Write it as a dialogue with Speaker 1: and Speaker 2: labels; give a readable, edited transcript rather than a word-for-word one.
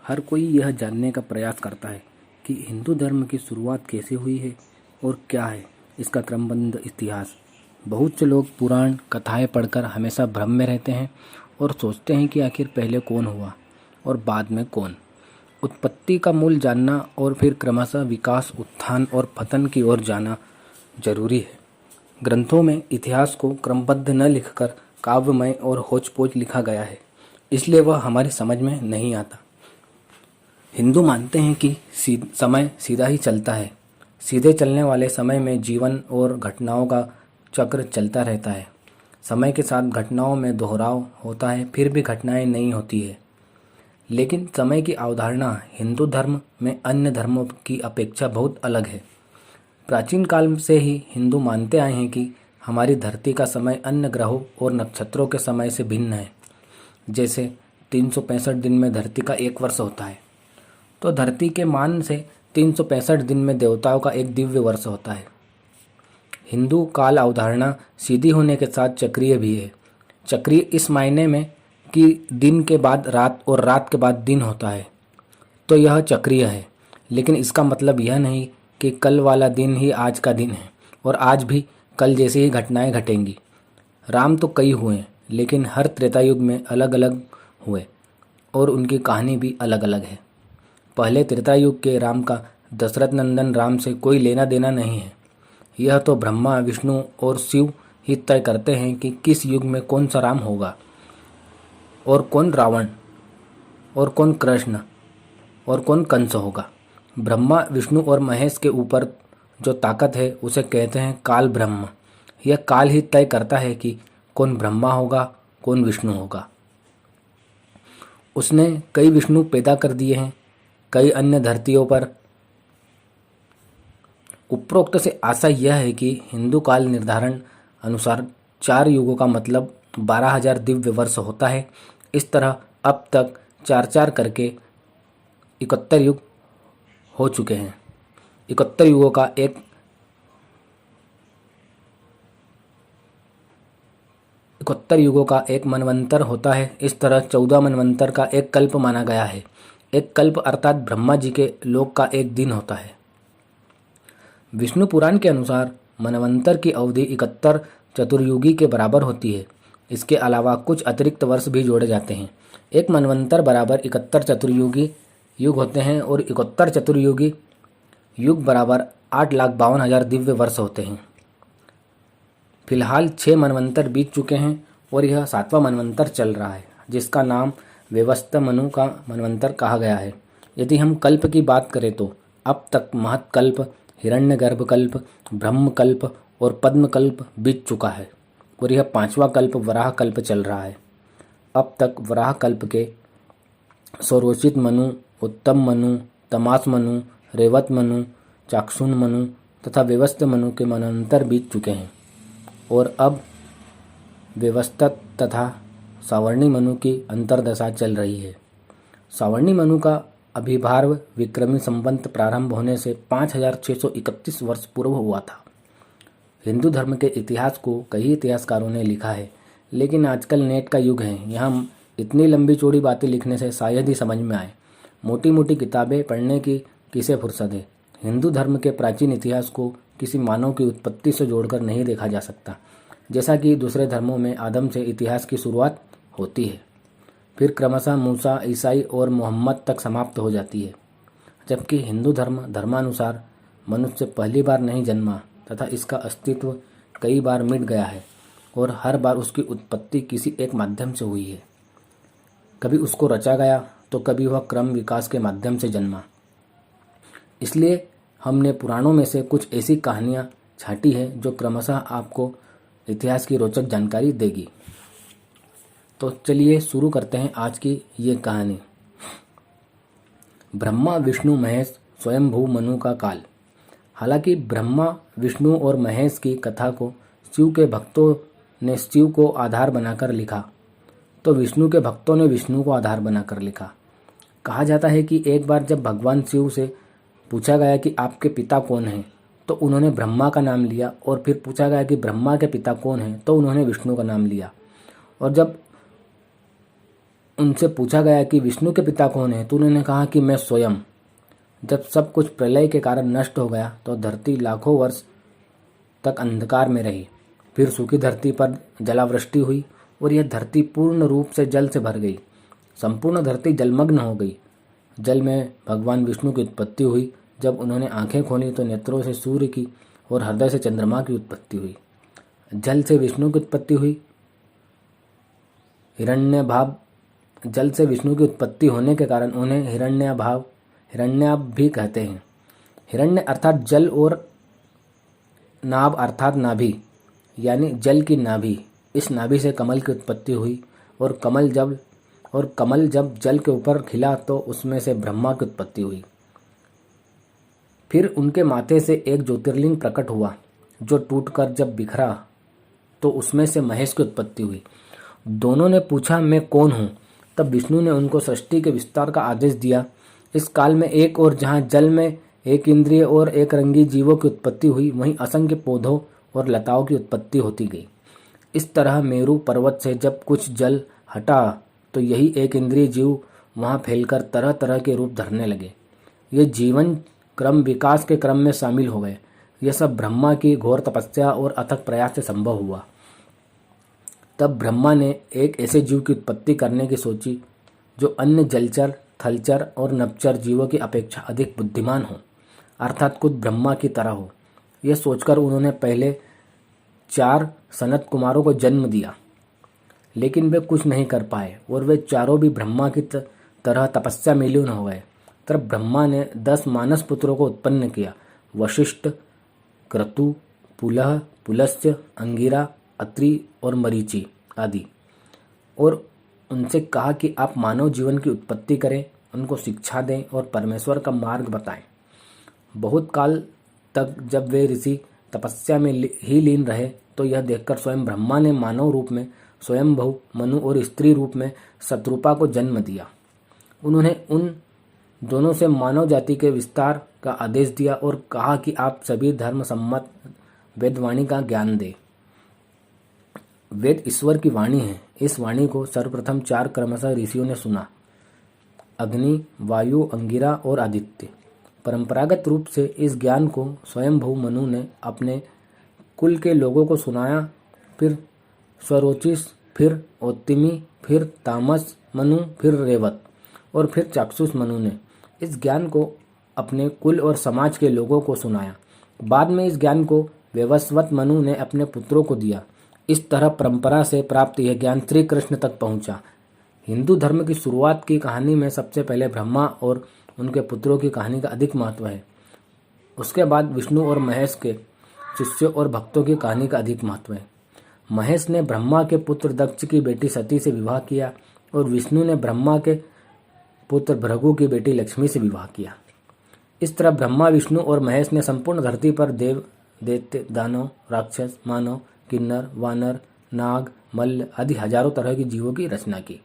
Speaker 1: हर कोई यह जानने का प्रयास करता है कि हिंदू धर्म की शुरुआत कैसे हुई है और क्या है इसका क्रमबद्ध इतिहास। बहुत से लोग पुराण कथाएं पढ़कर हमेशा भ्रम में रहते हैं और सोचते हैं कि आखिर पहले कौन हुआ और बाद में कौन। उत्पत्ति का मूल जानना और फिर क्रमशः विकास, उत्थान और पतन की ओर जाना जरूरी है। ग्रंथों में इतिहास को क्रमबद्ध न लिखकर काव्यमय और होच-पोच लिखा गया है, इसलिए वह हमारी समझ में नहीं आता। हिंदू मानते हैं कि समय सीधा ही चलता है। सीधे चलने वाले समय में जीवन और घटनाओं का चक्र चलता रहता है। समय के साथ घटनाओं में दोहराव होता है, फिर भी घटनाएं नहीं होती है। लेकिन समय की अवधारणा हिंदू धर्म में अन्य धर्मों की अपेक्षा बहुत अलग है। प्राचीन काल से ही हिंदू मानते आए हैं कि हमारी धरती का समय अन्य ग्रहों और नक्षत्रों के समय से भिन्न है। जैसे 365 दिन में धरती का एक वर्ष होता है, तो धरती के मान से 365 दिन में देवताओं का एक दिव्य वर्ष होता है। हिंदू काल अवधारणा सीधी होने के साथ चक्रीय भी है। चक्रीय इस मायने में कि दिन के बाद रात और रात के बाद दिन होता है, तो यह चक्रीय है। लेकिन इसका मतलब यह नहीं कि कल वाला दिन ही आज का दिन है और आज भी कल जैसी ही घटनाएं घटेंगी। राम तो कई हुए, लेकिन हर त्रेता युग में अलग अलग हुए और उनकी कहानी भी अलग अलग है। पहले त्रेता युग के राम का दशरथ नंदन राम से कोई लेना देना नहीं है। यह तो ब्रह्मा, विष्णु और शिव ही तय करते हैं कि किस युग में कौन सा राम होगा और कौन रावण और कौन कृष्ण और कौन कंस होगा। ब्रह्मा, विष्णु और महेश के ऊपर जो ताकत है उसे कहते हैं काल ब्रह्म। यह काल ही तय करता है कि कौन ब्रह्मा होगा, कौन विष्णु होगा। उसने कई विष्णु पैदा कर दिए हैं कई अन्य धरतियों पर। उपरोक्त से आशा यह है कि हिंदू काल निर्धारण अनुसार 4 युगों का मतलब 12,000 दिव्य वर्ष होता है। इस तरह अब तक 4-4 करके 71 युग हो चुके हैं। 71 युगों का एक 71 युगों का एक मनवंतर होता है। इस तरह 14 मनवंतर का एक कल्प माना गया है। एक कल्प अर्थात ब्रह्मा जी के लोक का एक दिन होता है। विष्णु पुराण के अनुसार मनवंतर की अवधि 71 चतुर्युगी के बराबर होती है। इसके अलावा कुछ अतिरिक्त वर्ष भी जोड़े जाते हैं। एक मनवंतर बराबर 71 चतुर्युगी युग होते हैं और 71 चतुर्युगी युग बराबर 8,52,000 दिव्य वर्ष होते हैं। फिलहाल 6 मनवंतर बीत चुके हैं और यह 7वां मनवंतर चल रहा है, जिसका नाम व्यवस्थ मनु का मनवंतर कहा गया है। यदि हम कल्प की बात करें तो अब तक महत्कल्प, हिरण्यगर्भ कल्प, ब्रह्म कल्प और पद्म कल्प बीत चुका है और यह 5वां कल्प वराह कल्प चल रहा है। अब तक वराह कल्प के सौरोचित मनु, उत्तम मनु, तमास मनु, रेवत मनु, चाक्षुष मनु तथा व्यवस्थ मनु के मनवंतर बीत चुके हैं और अब व्यवस्थ तथा सावर्णी मनु की अंतर्दशा चल रही है। सावर्णी मनु का अभिभार्व विक्रमी संवत प्रारंभ होने से 5,631 वर्ष पूर्व हुआ था। हिंदू धर्म के इतिहास को कई इतिहासकारों ने लिखा है, लेकिन आजकल नेट का युग है। यहाँ इतनी लंबी चौड़ी बातें लिखने से शायद ही समझ में आए। मोटी मोटी किताबें पढ़ने की किसे फुर्सत है। हिंदू धर्म के प्राचीन इतिहास को किसी मानव की उत्पत्ति से जोड़कर नहीं देखा जा सकता। जैसा कि दूसरे धर्मों में आदम से इतिहास की शुरुआत होती है, फिर क्रमशः मूसा, ईसाई और मोहम्मद तक समाप्त हो जाती है, जबकि हिंदू धर्मानुसार मनुष्य पहली बार नहीं जन्मा तथा इसका अस्तित्व कई बार मिट गया है और हर बार उसकी उत्पत्ति किसी एक माध्यम से हुई है। कभी उसको रचा गया तो कभी वह क्रम विकास के माध्यम से जन्मा। इसलिए हमने पुराणों में से कुछ ऐसी कहानियाँ छांटी है जो क्रमशः आपको इतिहास की रोचक जानकारी देगी। तो चलिए शुरू करते हैं आज की ये कहानी। ब्रह्मा, विष्णु, महेश, स्वयंभू मनु का काल। हालांकि ब्रह्मा, विष्णु और महेश की कथा को शिव के भक्तों ने शिव को आधार बनाकर लिखा, तो विष्णु के भक्तों ने विष्णु को आधार बनाकर लिखा। कहा जाता है कि एक बार जब भगवान शिव से पूछा गया कि आपके पिता कौन हैं, तो उन्होंने ब्रह्मा का नाम लिया और फिर पूछा गया कि ब्रह्मा के पिता कौन हैं, तो उन्होंने विष्णु का नाम लिया। और जब उनसे पूछा गया कि विष्णु के पिता कौन है, तो उन्होंने कहा कि मैं स्वयं। जब सब कुछ प्रलय के कारण नष्ट हो गया तो धरती लाखों वर्ष तक अंधकार में रही। फिर सूखी धरती पर जलावृष्टि हुई और यह धरती पूर्ण रूप से जल से भर गई। संपूर्ण धरती जलमग्न हो गई। जल में भगवान विष्णु की उत्पत्ति हुई। जब उन्होंने आंखें खोली तो नेत्रों से सूर्य की और हृदय से चंद्रमा की उत्पत्ति हुई। जल से विष्णु की उत्पत्ति हुई। जल से विष्णु की उत्पत्ति होने के कारण उन्हें हिरण्याभ भी कहते हैं। हिरण्य अर्थात जल और नाभ अर्थात नाभि, यानी जल की नाभि। इस नाभि से कमल की उत्पत्ति हुई और कमल जब जल के ऊपर खिला तो उसमें से ब्रह्मा की उत्पत्ति हुई। फिर उनके माथे से एक ज्योतिर्लिंग प्रकट हुआ जो टूटकर जब बिखरा तो उसमें से महेश की उत्पत्ति हुई। दोनों ने पूछा, मैं कौन हूँ? तब विष्णु ने उनको सृष्टि के विस्तार का आदेश दिया। इस काल में एक और जहाँ जल में एक इंद्रिय और एक रंगी जीवों की उत्पत्ति हुई, वहीं असंख्य पौधों और लताओं की उत्पत्ति होती गई। इस तरह मेरु पर्वत से जब कुछ जल हटा तो यही एक इंद्रिय जीव वहाँ फैलकर तरह तरह के रूप धरने लगे। ये जीवन क्रम विकास के क्रम में शामिल हो गए। यह सब ब्रह्मा की घोर तपस्या और अथक प्रयास से संभव हुआ। तब ब्रह्मा ने एक ऐसे जीव की उत्पत्ति करने की सोची जो अन्य जलचर, थलचर और नभचर जीवों की अपेक्षा अधिक बुद्धिमान हो, अर्थात खुद ब्रह्मा की तरह हो। यह सोचकर उन्होंने पहले 4 सनत कुमारों को जन्म दिया, लेकिन वे कुछ नहीं कर पाए और वे चारों भी ब्रह्मा की तरह तपस्या में लीन हो गए। तब ब्रह्मा ने 10 मानस पुत्रों को उत्पन्न किया, वशिष्ठ, क्रतु, पुलह, पुलस्त्य, अंगिरा, अत्रि और मरीचि आदि, और उनसे कहा कि आप मानव जीवन की उत्पत्ति करें, उनको शिक्षा दें और परमेश्वर का मार्ग बताएं। बहुत काल तक जब वे ऋषि तपस्या में ही लीन रहे तो यह देखकर स्वयं ब्रह्मा ने मानव रूप में स्वयंभू मनु और स्त्री रूप में शत्रुपा को जन्म दिया। उन्होंने उन दोनों से मानव जाति के विस्तार का आदेश दिया और कहा कि आप सभी धर्म सम्मत वेदवाणी का ज्ञान दें। वेद ईश्वर की वाणी है। इस वाणी को सर्वप्रथम 4 क्रमशः ऋषियों ने सुना, अग्नि, वायु, अंगिरा और आदित्य। परंपरागत रूप से इस ज्ञान को स्वयंभू मनु ने अपने कुल के लोगों को सुनाया, फिर स्वरोचिष, फिर औत्तिमी, फिर तामस मनु, फिर रेवत और फिर चाक्षुष मनु ने इस ज्ञान को अपने कुल और समाज के लोगों को सुनाया। बाद में इस ज्ञान को वैवस्वत मनु ने अपने पुत्रों को दिया। इस तरह परंपरा से प्राप्त यह ज्ञान श्री कृष्ण तक पहुंचा। हिंदू धर्म की शुरुआत की कहानी में सबसे पहले ब्रह्मा और उनके पुत्रों की कहानी का अधिक महत्व है। उसके बाद विष्णु और महेश के शिष्यों और भक्तों की कहानी का अधिक महत्व है। महेश ने ब्रह्मा के पुत्र दक्ष की बेटी सती से विवाह किया और विष्णु ने ब्रह्मा के पुत्र भृगु की बेटी लक्ष्मी से विवाह किया। इस तरह ब्रह्मा, विष्णु और महेश ने संपूर्ण धरती पर देव, दैत्य, दानव, राक्षस, मानव, किन्नर, वानर, नाग, मल्ल आदि हजारों तरह की जीवों की रचना की।